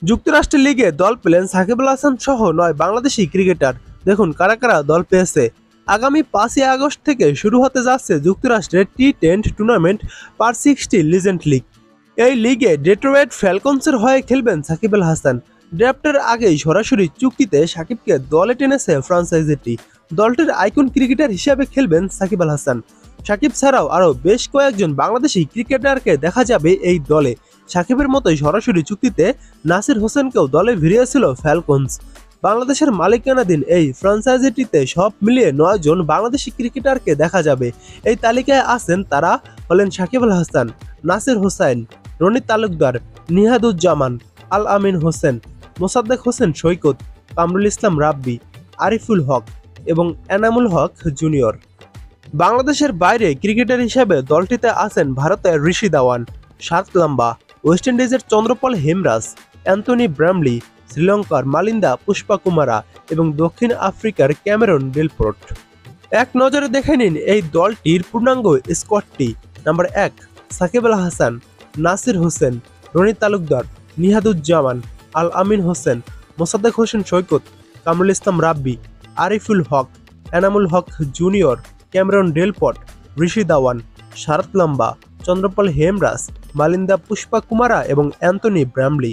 যুক্তরাষ্ট্রের লিগে দল পেলেন সাকিব আল হাসান সহ ৯ বাংলাদেশি ক্রিকেটার। দেখুন কারা কারা দল পেয়েছে। আগামী ৫ই আগস্ট থেকে শুরু হতে যাচ্ছে যুক্তরাষ্ট্রের টি-10 টুর্নামেন্ট পার 60 লিজেন্ড লিগ। এই লিগে ডেট্রয়েট ফ্যালকনসের হয়ে খেলবেন সাকিব আল হাসান। ড্রাফটের আগেই সরাসরি চুক্তিতে সাকিবকে দলে টেনেছে ফ্রাঞ্চাইজিটি। দলটির আইকন ক্রিকেটার হিসেবে খেলবেন সাকিব আল হাসান। সাকিব ছাড়াও আরও বেশ কয়েকজন বাংলাদেশি ক্রিকেটারকে দেখা যাবে এই দলে। সাকিবের মতোই সরাসরি চুক্তিতে নাসির হোসেনকেও দলে ভিড়িয়েছিল ফ্যালকনস। বাংলাদেশের মালিকানাধীন এই ফ্র্যাঞ্চাইজিটিতে সব মিলিয়ে ৯ জন বাংলাদেশি ক্রিকেটারকে দেখা যাবে। এই তালিকায় আছেন তারা হলেন সাকিব আল হাসান, নাসির হোসাইন, রনি তালুকদার, নিহাদুজ্জামান, আল আমিন হোসেন, মোসাদ্দেক হোসেন সৈকত, কামরুল ইসলাম রাব্বি, আরিফুল হক এবং এনামুল হক জুনিয়র। বাংলাদেশের বাইরে ক্রিকেটার হিসেবে দলটিতে আছেন ভারতের ঋষি দাওয়ান, শার্ত লাম্বা, ওয়েস্ট ইন্ডিজের চন্দ্রপল হেমরাজ, অ্যান্থনি ব্র্যামলি, শ্রীলঙ্কার মালিন্দা পুষ্পাকুমারা এবং দক্ষিণ আফ্রিকার ক্যামেরন ডেলপোর্ট। এক নজরে দেখে নিন এই দলটির পূর্ণাঙ্গ স্কোয়াডটি। নাম্বার ১, সাকিব আল হাসান, নাসির হোসেন, রনি তালুকদার, নিহাদুজ্জামান, আল আমিন হোসেন, মোসাদ্দেক হোসেন সৈকত, কামরুল ইসলাম রাব্বি, আরিফুল হক, এনামুল হক জুনিয়র, ক্যামেরন ডেলপট, ঋষি দাওয়ান, শারত লাম্বা, চন্দ্রপল হেমরাজ, মালিন্দা পুষ্পাকুমারা এবং অ্যান্থনি ব্র্যামলি।